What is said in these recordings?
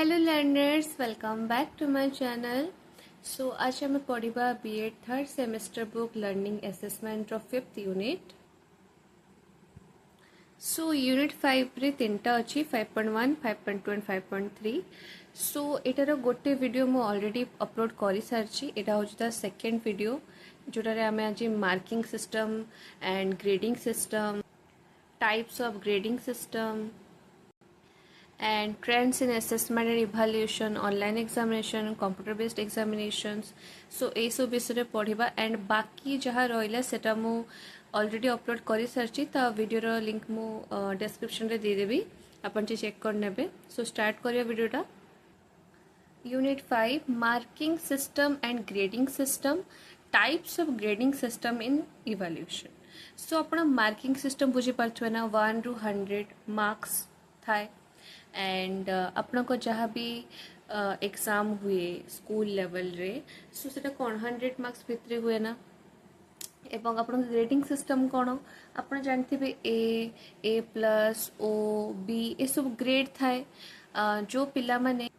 Hello learners, welcome back to my channel. So आज आम पढ़ा B Ed third semester book learning assessment fifth unit. So unit 5 रे तीनटा अच्छी 5.1, 5.2 एंड 5.3। सो एटार गोटे वीडियो मु ऑलरेडी अपलोड कर सारी। एटा हूँ द सेकेंड वीडियो जोटारे आम आज marking system and grading system, types of grading system and trends in assessment and evaluation, online examination, computer based examinations, so ए सब विषय पढ़ा। एंड बाकी जहाँ रहा सेटा मु ऑलरेडी अपलोड कर सारी। तो वीडियोर लिंक मु डिस्क्रिप्शन रे दे देबी, अपन जे चेक कर नेबे। सो स्टार्ट करिया वीडियोटा। Unit 5 marking system and grading system, types of grading system in evaluation. So अपना मार्किंग सिस्टम बुझी पारछुए ना, 1 रू 100 मार्क्स थाए। एंड आपण को जहाँ भी एग्जाम हुए स्कूल लेवल रे, सो सेटा कौन 100 मार्क्स भितर हुए ना। एवं आपण ग्रेडिंग सिस्टम कौन आप जानते ए प्लस ओ बी ये सब ग्रेड थाए। जो पिला माने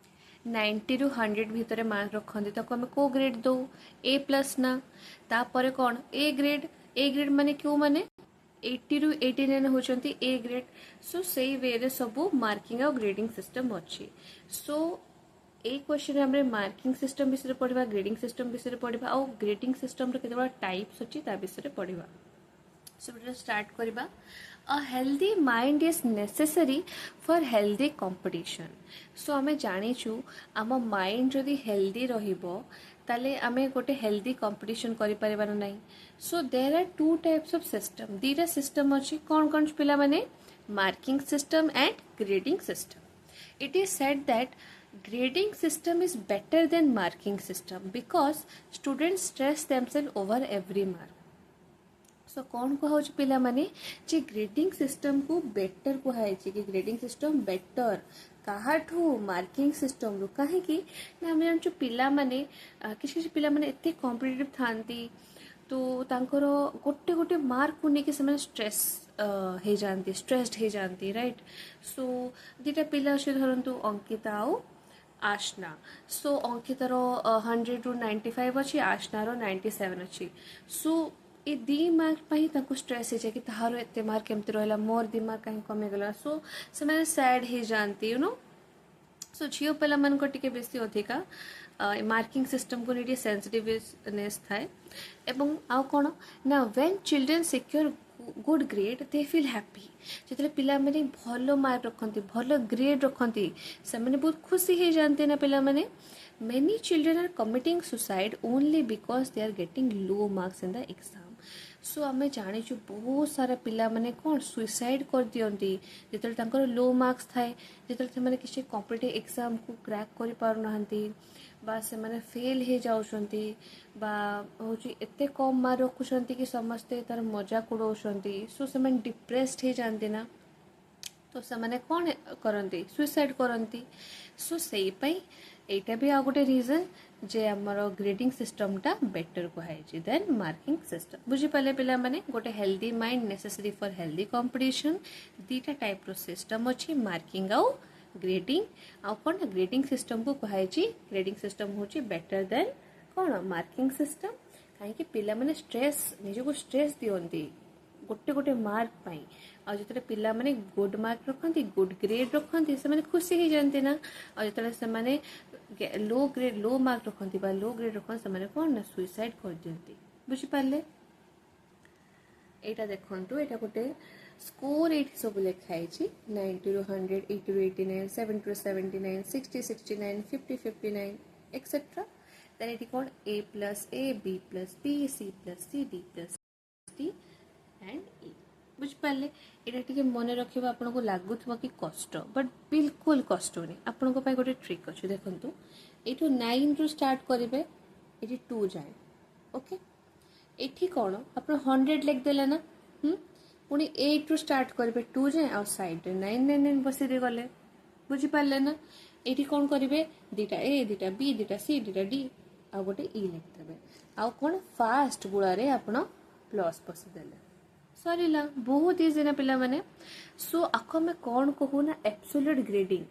90 रू 100 भितर मार्क रखते ताको आम को ग्रेड दो ए प्लस ना। तापर कौन ए ग्रेड माने क्यों माने 80 रू 89 होचंती ए ग्रेड। सो से वे रे सबू मार्किंग और ग्रेडिंग सिस्टम अच्छी। सो ए क्वेश्चन हमरे मार्किंग सिस्टम विषय पढ़ा, ग्रेडिंग सिस्टम विषय पढ़ा और ग्रेडिंग सिस्टम रे केते बड़ा टाइप्स अच्छी ता विषय पढ़ा। सो स्टार्ट करबा। A healthy mind is necessary for healthy competition. So आमे जानिछु आम माइंड जदि हेल्दी रहिबो ताले आमे गोटे हेल्दी कंपटीशन करि परिबार नाही। So there are two types of system, दीटा सिस्टम अच्छी। कौन कौन पिला माने marking system and grading system. It is said that grading system is better than marking system because students stress themselves over every mark. So कौन कहूँ पिला माने जे ग्रेडिंग सिस्टम को बेटर कहुई कि ग्रेडिंग सिस्टम बेटर काहाठू मार्किंग सिस्टम रू। कहीं ना आम जानू पिला माने किसी पिला माने एते कॉम्पिटिटिव थांती तो तांकर गोटे गोटे मार्क को लेकिन से स्ट्रेस हो जाती, स्ट्रेस्ड हो जाती, राइट। सो दीटा पिला अच्छे धरतु अंकिता आउ आशना। सो अंकितार 100 रू 95 अच्छी, आशनार 97 अच्छी। सो ये दी मार्क पर स्ट्रेस हो जाए कि तार एत मार्क केमती रहा, मोर 2 मार्क कहीं कमीगला। सो से सैड हो जाती, यू नो। सो झील पिला मान टिके बेसी अधिका मार्किंग सिस्टम को नहीं सेंसिटिवनेस थाए। एवं आउ कौन ना when children secure good grade they feel happy. जो पिला माने भल मार्क रखती, भल ग्रेड रखती, से बहुत खुशी हो जाते ना पिला माने। Many children are committing suicide only because they are getting low marks in the exam. So आम जाचु बहुत सारा पिला माने कौन सुइसाइड कर दियंती जिते लो मार्क्स थाए, जिते किसी कॉम्पिटिटिव एग्जाम को क्रैक कर पारना बा से माने फेल हो जाउछंती बा होची एते कम मार्क रखुछंती कि समस्ते तार मजाक उड़ाउछंती। सो से माने डिप्रेस्ड हो जाते ना, तो से माने कौन करंती सुइसाइड करंती। सो सेई पई एटा भी आ गोटे रीजन जे हमर ग्रेडिंग सिस्टम टा बेटर कहुई देन मार्किंग सिस्टम। बुझी पाले पिला माने गोटे healthy mind necessary for healthy competition. दीटा टाइप रो सिस्टम अच्छी, मार्किंग आउ ग्रेडिंग। आउ कौन ग्रेडिंग सिस्टम को कहुई ग्रेडिंग सिस्टम होची बेटर देन कौन मार्किंग सिस्टम। कहीं पिला माने स्ट्रेस निजको स्ट्रेस दियंती गोटे गोटे मार्क पाई। आ जो पिला माने गुड मार्क रखती, गुड ग्रेड रखती, से खुशी हो जाते ना। और जो से लो ग्रेड लो मार्क रखती लो ग्रेड रखते से कौन ना सुइसाइड कर दियंती। बुझिपारे एटा देखंतु, एटा गोटे स्कोर ये सब लिखाई 90 रू 100, 80 रू 89, 70 रू 79, 60 69, 50 59 एक्सेट्रा। देन ये कौन A plus A, B plus B, C plus C, D plus D and A. बुझिपारे यहाँ टे मन रखा आपन को लगुव कि कष्ट, बट बिल्कुल कष्ट नहीं। आपण गोटे ट्रिक अच्छे देखो, ये 9 रू स्टार्ट करेंगे, ये 2 जाए। ओके, ये कौन आप 100 लिखदेले ना, पुणी 8 रू स्टार्ट करेंगे 2 जाए, आ साइड 999 बसई दे गले। बुझिपारे ना। ये कौन करेंगे दीटा ए, दीटा बी, दीटा सी, दीटा डी, आ गोटे ई लिखिदेवे। आउ कौन फास्ट गुड़े आप प्लस बसईदेले, सरला। बहुत इजी ना पिला माने। सो आको आम कौन कहू ना एब्सोल्यूट ग्रेडिंग।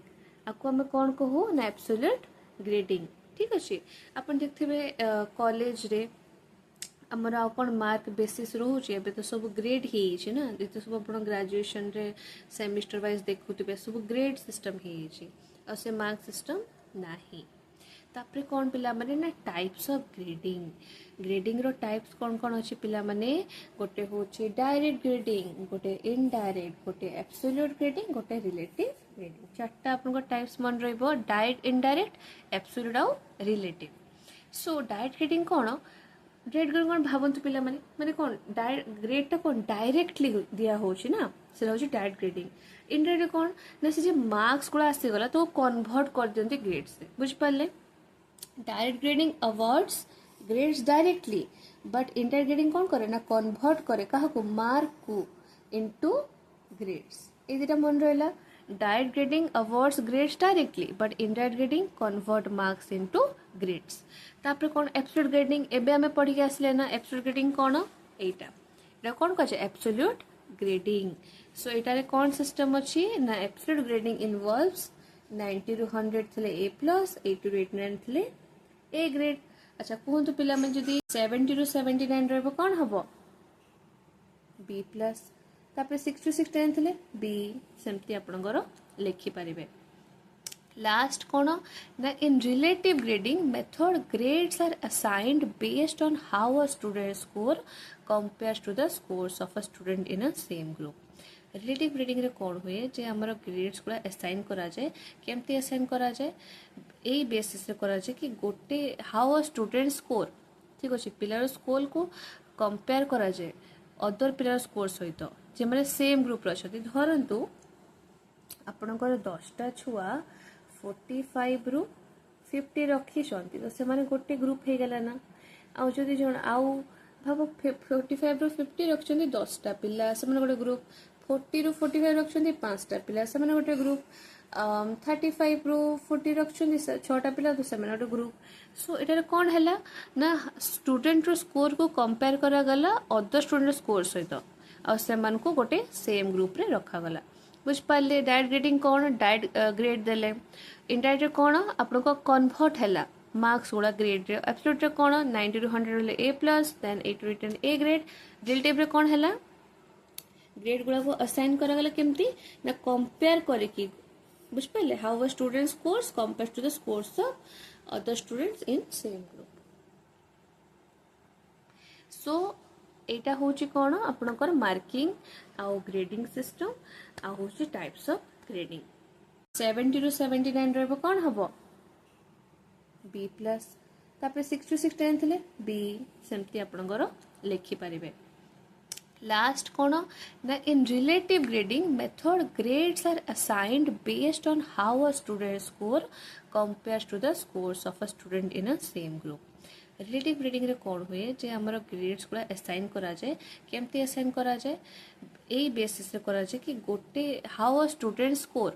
आपको आम कौन कहू ना एब्सोल्यूट ग्रेडिंग। ठीक अच्छे आप देखिए कॉलेज रे आमर आउ कौन मार्क बेसिस रोचे एबे तो सब ग्रेड ही ना तो सब आप ग्रेजुएशन रे सेमिस्टर वाइज देखुवे सब ग्रेड सिस्टम हो से मार्क सिस्टम नाही। तापरे कौन पिला माने ना टाइप्स ऑफ ग्रेडिंग ग्रेडिंग रो टाइप्स कौन कौन अच्छी पिला माने गोटे होची डायरेक्ट ग्रेडिंग गोटे इनडायरेक्ट गोटे एब्सोल्यूट ग्रेडिंग गोटे रिलेटिव ग्रेडिंग चारटा आपन टाइप्स मन रहइबो डायरेक्ट इनडायरेक्ट एब्सोल्यूट आउ रिलेटिव। सो डायरेक्ट ग्रेडिंग कौन ग्रेड ग्रेड कौन भावतु पिला माने माने कौन ग्रेडटा कौन डायरेक्टली दिया होची ना से होची डायरेक्ट ग्रेडिंग। इनडायरेक्ट कौन ना से जे मार्क्स गुला आसी गला तो कन्वर्ट कर दियंती ग्रेड से बुझ पाले। Direct grading awards grades directly but indirect grading कौन करे ना कन्वर्ट करे कहा को मार्क को इनटू ग्रेड्स। ए दुटा मन रहला direct grading awards grades directly but indirect grading convert marks into grades. तापर कौन एब्सोल्यूट ग्रेडिंग एबे हमें पढ़ी के आसले ना एब्सोल्यूट ग्रेडिंग कौन एटा एटा कौन कह एब्सोल्यूट ग्रेडिंग। सो एटारे कौन सिस्टम अच्छी ना एब्सोल्यूट ग्रेडिंग इनवॉल्व्स 90 ରୁ 100 ଥିଲେ ए प्लस 80 ରୁ 89 ଥିଲେ ए ग्रेड। अच्छा कहतु पिला में जदि 70 ରୁ 79 रहबो कौन हबो बी प्लस तापर 6 ରୁ 69 ଥିଲେ बी सेमती आपनकर लिखि पारिबे। लास्ट कौन ना in relative grading method grades are assigned based on how a student score compares to the scores of a student in a same group. Relative grading रे कौन हुए जे हमर ग्रेड्स गुला असाइन करा जाए केमती असाइन करा जाए एई बेसिस रे करा जाए कि गोटे हाउ अ स्टूडेंट स्कोर ठीक अछि पिलार स्कोर को कंपेयर करा जाए अदर पिलार स्कोर सहित जे माने सेम ग्रुप रे अछथि। धरंतु आपनकर 10टा छुआ 45 ରୁ 50 रखिछंती तो से माने गोटे ग्रुप हे गेला ना आ जदि जण आउ भाव 45 ରୁ 50 रखिछंती 10टा पिला से माने गोटे ग्रुप 40 ରୁ 45 रखिछंती 5टा पिला से माने गोटे ग्रुप 35 ରୁ 40 रखिछंती 6टा पिला तो से माने गोटे ग्रुप। सो एटारे कोन हैला ना स्टूडेंट रो स्कोर को कंपेयर करा गला अदर स्टूडेंट स्कोर सहित आ से मान को गोटे सेम ग्रुप रे रखा गला बुझ पाले। डायरेक्ट ग्रेडिंग कौन डायरेक्ट ग्रेड देले इनडायरेक्ट कौन आपन को कन्वर्ट हैला मार्क्स गुड़ा ग्रेड रे एब्सोल्यूट रे कौन 90 ରୁ 100 रे ए प्लस देन 80 ରୁ 10 ए ग्रेड। रिलेटिव रे कौन हैला ग्रेड गुड़ा को असाइन करा गला केमती ना कंपेयर करे कि बुझ पाले how a student scores compare to the scores of other students in same group. So एटा होची कौन आपनकर मार्किंग आउ ग्रेडिंग सिस्टम आ होची टाइप्स ऑफ ग्रेडिंग। 70 ରୁ 79 रहबो कौन हबो बी प्लस तापर 6 ରୁ 69 ଥିଲେ बी सेमती आपनकर लिखि पारिबे। लास्ट कौन ना in relative grading method grades are assigned based on how a student score compares to the scores of a student in a same group. Relative grading रे कौन हुए जे हमर ग्रेड्स गुला असाइन करा जाए केमती असाइन करा जाए एई बेसिस रे करा जाए कि गोटे हाउ अ स्टूडेंट स्कोर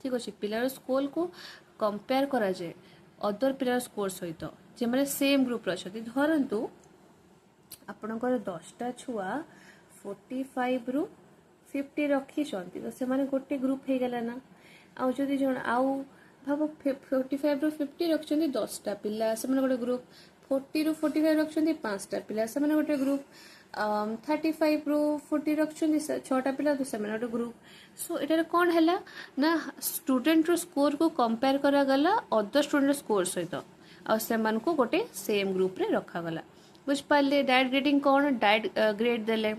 ठीक अछि पिलार स्कोर को कंपेयर करा जाए अदर पिलार स्कोर सहित जे माने सेम ग्रुप रे अछथि। धरंतु आपनकर 10टा छुआ 45 ରୁ 50 रखिछंती तो से माने गोटे ग्रुप हे गेला ना आ जदि जण आउ भाव 45 ରୁ 50 रखिछंती 10टा पिला से माने गोटे ग्रुप 40 ରୁ 45 रखिछंती 5टा पिला से माने गोटे ग्रुप 35 ରୁ 40 रखिछंती 6टा पिला तो से माने गोटे ग्रुप। सो एटारे कोन हैला ना स्टूडेंट रो स्कोर को कंपेयर करा गला अदर स्टूडेंट स्कोर सहित आ से मान को गोटे सेम ग्रुप रे रखा गला बुझ पाले। डायरेक्ट ग्रेडिंग कौन डायरेक्ट ग्रेड देले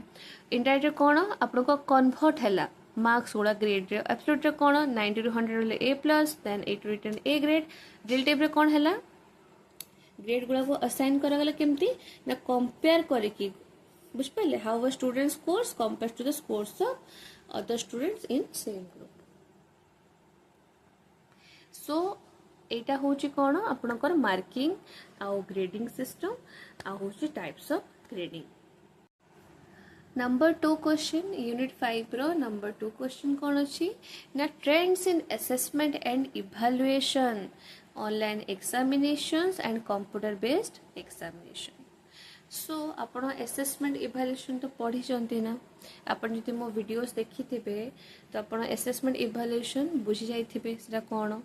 इनडायरेक्ट कौन आपन को कन्वर्ट हैला मार्क्स गुड़ा ग्रेड रे एब्सोल्यूट रे कौन 90 ରୁ 100 रे ए प्लस देन 80 ରୁ 10 ए ग्रेड। रिलेटिव रे कौन हैला ग्रेड गुड़ा को असाइन करा गला केमती ना कंपेयर करे कि बुझ पाले how a student scores compare to the scores of other students in same group. So एटा होची कौन आपनकर मार्किंग आउ ग्रेडिंग सिस्टम आ होची types of grading. Number 2 question unit 5 रो नंबर 2 क्वेश्चन कौन अच्छी ना trends in assessment and evaluation online examinations and computer based examination. So आपण असेसमेंट इभाल्युएशन तो पढ़ी ना आपण जदि मो वीडियोस देखी थे तो आपण असेसमेंट इभाल्युएशन बुझी जाइथिबे सेटा कोन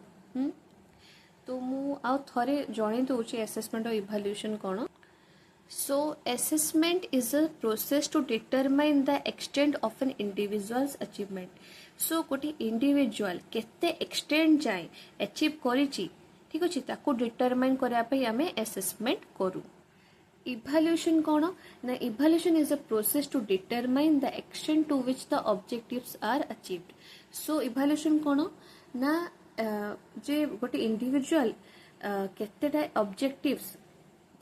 तो मु आउ थरे जणे दोची असेसमेंट और इभाल्युएशन कोन So, assessment is a process to determine the extent of an individual's achievement. So, गोटे individual केते extent जाए achieve करिछि ठीक अछि ताको determine करया पे हमें assessment करू. Evaluation कोन ना evaluation is a process to determine the extent to which the objectives are achieved. So, evaluation कोन ना जे गोटे individual केतेटा objectives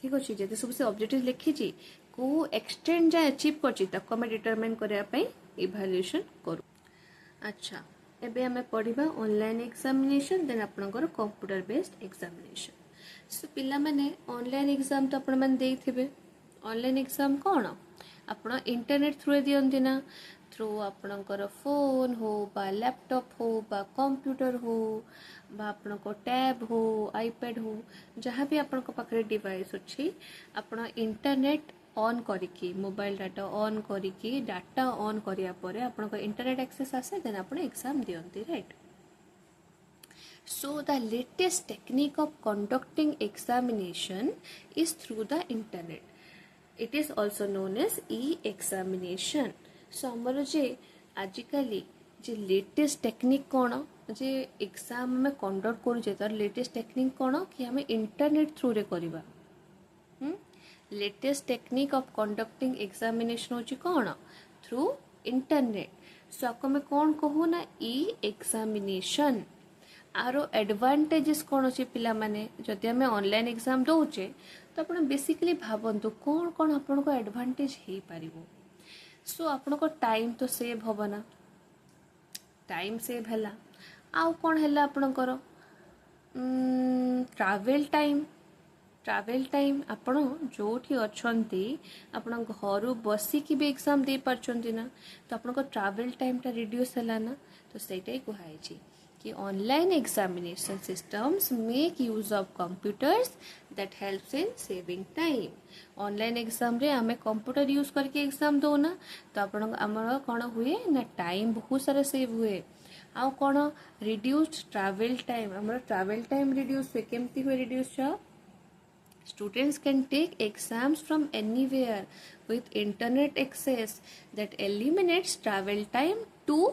ठीक अच्छे जब सब से ऑब्जेक्टिव लिखी को एक्सटेंड जाए अचीव कर डिटरमाइन करने इभाल्युएशन करू. अच्छा एबे हमें पढ़ा ऑनलाइन एग्जामिनेशन देन आपनकर कंप्यूटर बेस्ड एग्जामिनेशन. सो पिला माने ऑनलाइन एग्जाम तो आपण माने देइथिबे. ऑनलाइन एग्जाम कोन आपण इंटरनेट थ्रू दियंती ना थ्रू आपणकर फोन हो बा लैपटॉप हो बा कंप्यूटर हो बा आपणको टैब हो आईपैड हो जहाँ भी आपणको पाखरे डिवाइस अच्छी आपण इंटरनेट ऑन करिकी मोबाइल डाटा ऑन करिकी डाटा ऑन करिया परे आपणको इंटरनेट एक्सेस आसे देन आपण एग्जाम दियंती right. So the latest technique of conducting examination is through the internet. It is also known as e-examination. So हमर जे आजिकली जे लेटेस्ट टेक्निक कोन जे exam में conduct करू जे तर लेटेस्ट टेक्निक कोन कि हमें इंटरनेट थ्रू रे करबा. Latest technique of conducting examination होची कोन through internet. सो आपको मैं कोन कहू ना ई एग्जामिनेशन आरो एडवांटेजेस कौन अच्छे पिला माने जदि आम ऑनलाइन एग्जाम दौचे तो आप बेसिकली भावतु कौन कौन आपन को एडवांटेज हो पार. सो आपन को टाइम तो सेव हम ना टाइम सेव है आउ कौन है आपणकर ट्रावेल टाइम आपण जो अच्छी आपण घर बसिकी भी एग्जाम दे पार्चंती ना तो आपन को ट्रावेल टाइमटा रिड्यूस है ना तो सहीटा कहुई कि online examination systems make use of computers that helps in saving time. Online exam रे आमे कंप्यूटर यूज करके एग्जाम दो ना तो आपण हमर कोन हुए ना टाइम बहुत सारा सेव हुए आ कोन रिड्यूस्ड ट्रैवल टाइम हमर ट्रैवल टाइम रिड्यूस हुए केमती हुए रिड्यूस छ. Students can take exams from anywhere with internet access that eliminates travel time to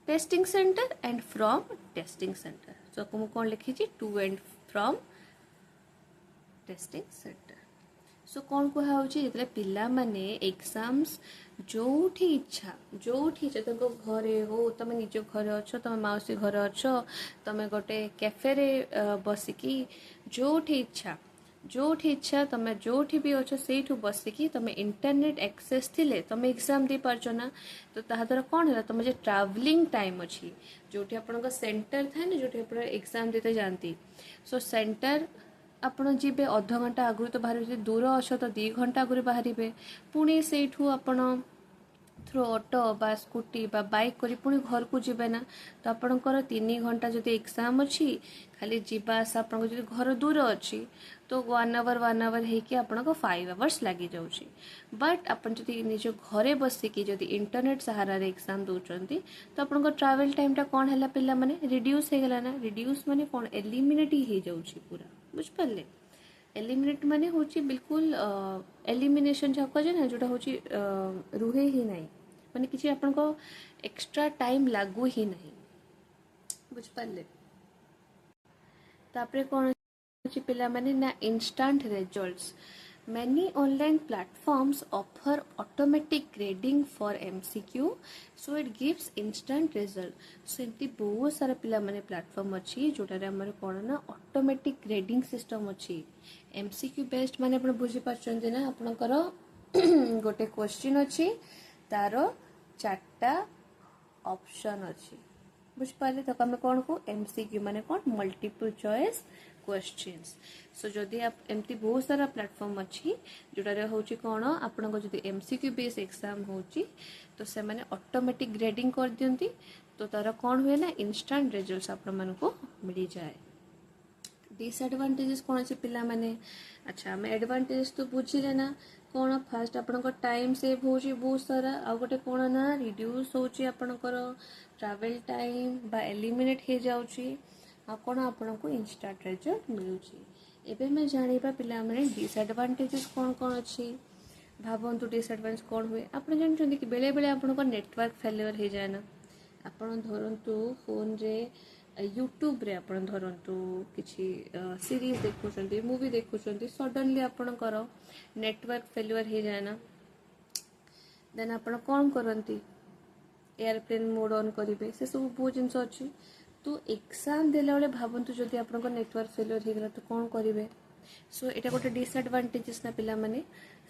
testing centre and from testing centre. So आपको कौन लिखी to and from testing centre. So कौन कहते पिला माने एग्जाम्स जो इच्छा तुम घरे हो तुम निज घर अच्छ तुम माउसी घर अच्छ तुम गोटे कैफे रे बसिकी जो इच्छा तुम जो भी अच्छो से बसिकी तुम इंटरनेट एक्सेस थिले तुम एग्जाम दे पारछ ना तो ता द्वारा कौन है तुम जो ट्रैवलिंग टाइम अच्छी जो आपण सेंटर थाए ना जो आप एग्जाम देते जाती. सो सेंटर आपण जी अध घंटा आगु तो बाहर दूर अच्छ तो 2 घंटा आगु बाहर पुणी से थ्रू ऑटो बा स्कूटी बा बाइक करी पुणी घर को जीवे ना तो आपणकर 3 घंटा जब एग्जाम अच्छी खाली जीवा आसा आपन जो घर दूर अच्छी तो 1 आवर होकि आपन 5 आवर्स लगी जाऊँगी. बट आपन जदि निज घरे बसिकी जदि इंटरनेट सहारा रे एग्जाम दौरान तो आपन ट्रैवल टाइमटा कौन है पिला माने रिड्यूस हो गला ना. रिड्यूस माने कौन एलिमिनेट ही जाऊँगी पूरा बुझिपारे. एलिमिनेट माने होची बिल्कुल एलिमिनेशन जहाँ कहे ना जोटा होची रुहे ही नहीं माने किसी आपन को एक्स्ट्रा टाइम लागू ही नहीं बुझिपारे. तापरे कौन अच्छी पिला माने ना instant results. Many online platforms offer automatic grading for MCQ, so it gives instant result. So एमती बहुत सारा पिला माने प्लेटफॉर्म अच्छी जोटारे हमर कोन ना ऑटोमेटिक ग्रेडिंग सिस्टम अच्छी. MCQ बेस्ड माने आपण बुझी पाछन ना आपनकर गोटे क्वेश्चन अच्छी तार 4टा ऑप्शन अच्छी बुझिपारे. तो आम कौन को MCQ माने कौन मल्टीपल चॉइस क्वेश्चंस. सो जदि आप एमती बहुत सारा प्लेटफॉर्म अच्छी जोटारे होची कौन आपण को जदि MCQ बेस एग्जाम होची तो से माने ऑटोमेटिक ग्रेडिंग कर दियंती तो तार कौन हुए ना इंस्टेंट रिजल्ट्स आपण मन को मिल जाए. डिसएडवांटेजेस कौन अच्छे पिला माने. अच्छा आम एडवांटेजेस तो बुझिले ना कौन फास्ट आपंकर टाइम सेव हो बहुत सारा आउ गोटे कौन ना रिड्यूस होची आपंकर ट्रैवल टाइम बा एलिमिनेट हो जाउची आ कौन आपन को इंस्टांट रिजल्ट मिलूची। एबे मैं जानिबा पिला माने डिसएडवांटेजेस कौन कौन अच्छी भावतु डिसएडवांटेज कौन हुए आप जानते कि बेले बेले आपन नेटवर्क फेलियर हो जाए ना आपन धरतु फोन रे यूट्यूब रे आपन धरतु किछि सीरीज देखुछंती मूवी देखुछंती सडनली आपनकर नेटवर्क फेलियर हो जाए ना देन आपन कौन करती एयरप्लेन मोड ऑन करेंगे से सब बहुत जिन अच्छी तो एग्जाम देला बेले भावतु जदि आपन नेटवर्क फेलियर हो गला तो कौन करेंगे सो एटा गोटे डिसएडवांटेजेस ना पिला माने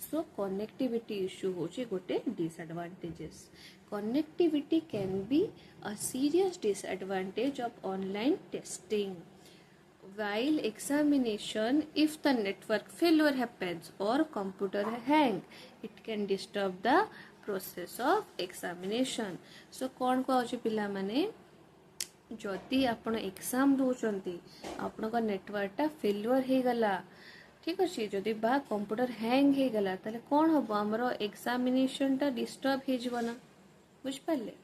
सो कनेक्टिविटी इश्यू होचे गोटे disadvantages connectivity can be a serious disadvantage of online testing while examination if the network failure happens or computer hang it can disturb the process of examination so कौन कहूँ पिला माने जदि आपण एग्जाम दौरान आपण नेटवर्कटा फेल्युअर हो गला ठीक अच्छे जदि बा कंप्यूटर हैंग हो गला ताले कौन हम आमर एग्जामिनेशनटा डिस्टर्ब हो ना बुझिपारे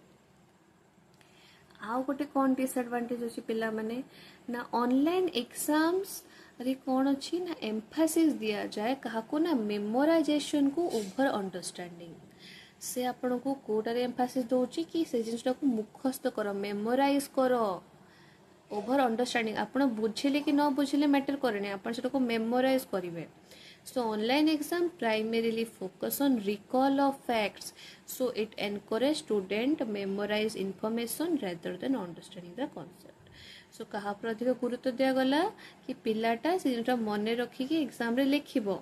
आउ गोटे कौन डिसएडवांटेज अच्छी पिला माने ना ऑनलाइन एग्जाम्स रे कौन अच्छी ना एम्फासिस दिया जाए काहाको ना मेमोराइजेशन को ओवर अंडरस्टैंडिंग से आपण को कोटार एम्फासिस दौची कि से जिनटा को मुखस्त कर मेमोराइज कर ओवर अंडरस्टैंडिंग आपण बुझिले कि न बुझिले मैटर करे आपण सेटा को मेमोराइज करेंगे so online exam primarily focus on recall of facts so it encourage student memorize information rather than understanding the concept so कहा पर अधिक गुरुत्व दिया गला कि पिलाटा से जोटा मन रखिकी एग्जाम रे लिखिबो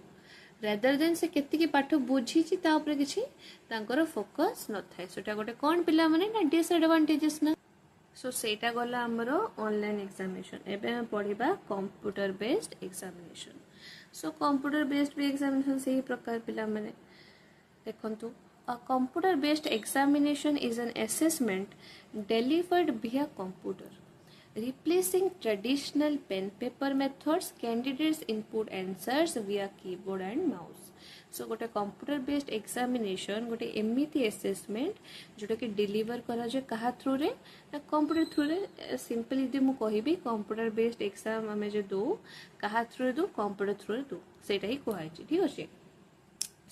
rather than से केति की पाठ बुझी छि ता ऊपर किछि तांकर फोकस न थाए सोटा गोटे कोन पिला माने ना डिसएडवांटेजेस ना सो सेटा गला हमरो ऑनलाइन एग्जामिनेशन एबे हम पढिबा computer based examination so computer based भी एग्जामिनेशन से ही प्रकार पिला माने देखंतु a computer based examination is an assessment delivered via computer replacing traditional pen paper methods candidates input answers via keyboard and mouse so गोटे कंप्यूटर बेस्ड एग्जामिनेशन गोटे एमिति असेसमेंट जोटा कि डिलीवर करा जे कहा थ्रू रे ना कंप्यूटर थ्रू रे सिंपली यदि मु कहिबी कंप्यूटर बेस्ड एग्जाम हमें जे दो कहा थ्रू रे दो कंप्यूटर थ्रू रे दो सेटा ही कहै छी ठीक अछि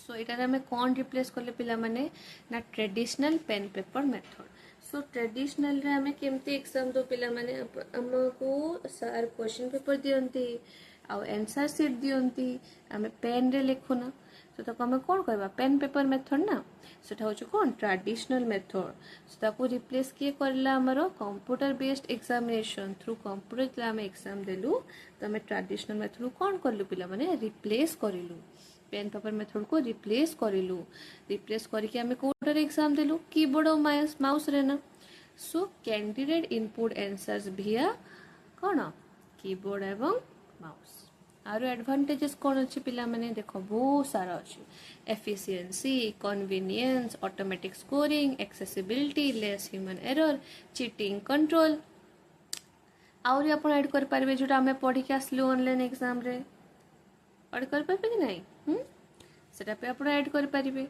सो एटा हमें कोन रिप्लेस करले पिला माने ना traditional pen paper method so traditional रे हमें केमती एग्जाम दो पिला माने हमको सर क्वेश्चन पेपर दियंती आ आंसर शीट दियंती हमें पेन रे लिखुना तो ताको हमें कौन कहबा पेन पेपर मेथड ना सेटा होछ कौन ट्रेडिशनल मेथड सो ताको रिप्लेस किए करला हमरो computer based examination through computer ला हमें एग्जाम देलु तो हमें ट्रेडिशनल मेथड कौन करलु पिला माने रिप्लेस करिलु पेन पेपर मेथड को रिप्लेस करिलु रिप्लेस करके हमें कोडर एग्जाम देलु कीबोर्ड और माउस रे ना so candidate input answers via कौन कीबोर्ड एवं माउस आरो एडवांटेजेस कौन अच्छी पिला माने देखो बहुत सारा अच्छी efficiency convenience automatic scoring accessibility less human error cheating control आउरी आपण ऐड कर पारबे जोटा हमें पढ़ी के आसलु ऑनलाइन एग्जाम रे ऐड कर पाबे कि नहीं सेटा पे आपण ऐड कर पारिबे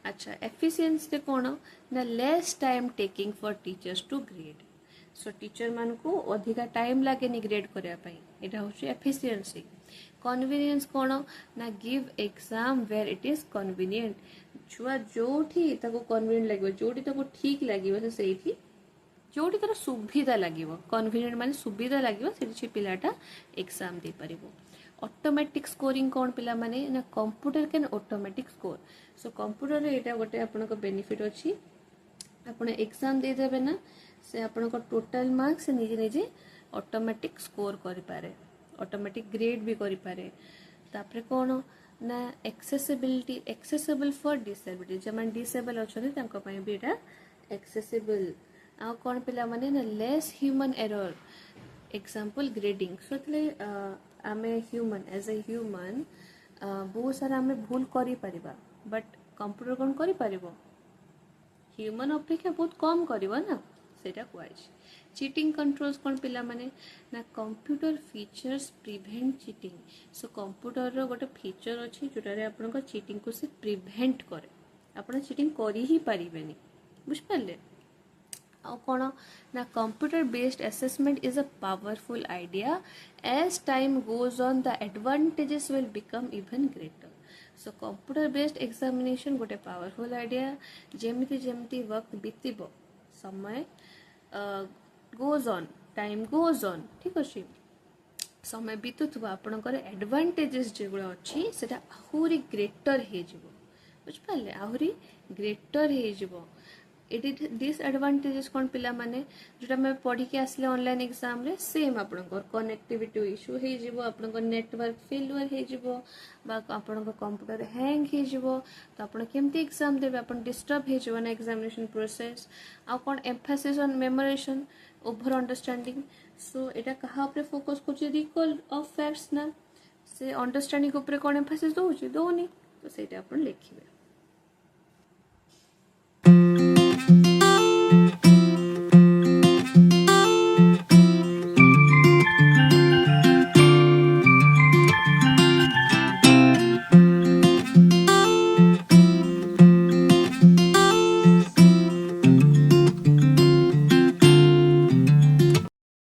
अच्छा एफिशिएंसी रे कोन ना less time taking for teachers to grade so teacher मान को अधिका टाइम लागे नि ग्रेड करया पई एटा होची एफिशिएंसी कन्वीनियंस कौन ना give exam where it is convenient छुआ जोठी ताको कन्वीनियंट लागिवो जोठी ताको ठीक लागिवो से सेठी जोठी तार सुविधा लागिवो कन्वीनियंट माने सुविधा लागिवो सेठी पिलाटा एग्जाम दे परिबो ऑटोमेटिक स्कोरिंग कौन पिला माने ना computer can automatic score so computer रे एटा गोटे आपन को बेनिफिट अछि आपन एग्जाम दे देबे ना से आपन को टोटल मार्क्स निजे निजे ऑटोमेटिक स्कोर करि पारे ऑटोमेटिक ग्रेड भी करि पारे तापरे कोन ना एक्सेसिबिलिटी एक्सेसिबल फॉर डिसेबिलिटी जमन डिसेबल अछन तांको पय भी एटा एक्सेसिबल आ कोन पिला माने ना less human error example grading सोतले आमे ह्यूमन एज ए ह्यूमन बहुत सारा आमे भूल करि परिबा बट कंप्यूटर कोन करि परिबो ह्यूमन अपेक्षा बहुत कम करिवो ना सेटा कुआइछि चीटिंग कंट्रोल्स कौन पिला माने ना computer features prevent cheating so computer रो गोटे फीचर अछि जोटा रे आपन को चीटिंग को से प्रिवेंट करे आपन चीटिंग करी ही पारिबेनी बुझ पाले और कौन ना computer based assessment is a powerful idea as time goes on the advantages will become even greater so computer based examination गोटे पावरफुल आइडिया जेमिति जेमिति वक्त बीतब समय goes on time goes on ठीक अच्छे समय बीतुवा आपणकर एडवांटेजेस जोगुड़ा अच्छी से आहरी ग्रेटर हो बुझिपारे आहरी ग्रेटर हो ये डिसएडवांटेजेस कौन पिला माने जोटा मैं पढ़ी के आसले ऑनलाइन एग्जाम रे सेम आपणकर कनेक्टिविटी इश्यू हो जिवो आपणकर नेटवर्क फेल्युअर हो जिवो बा आपणकर कंप्यूटर हैंग हो जिवो तो आपण केमती एग्जाम देबे आपण डिस्टर्ब हो जिवो ना एग्जामिनेशन प्रोसेस आ कौन Mphasis on memorisation over understanding so एटा कहा ऊपर फोकस करछि रिकॉल ऑफ फैक्ट्स ना से अंडरस्टैंडिंग ऊपर कौन एम्फासिस दोछि दोनी तो सेटा आपण लिखिबे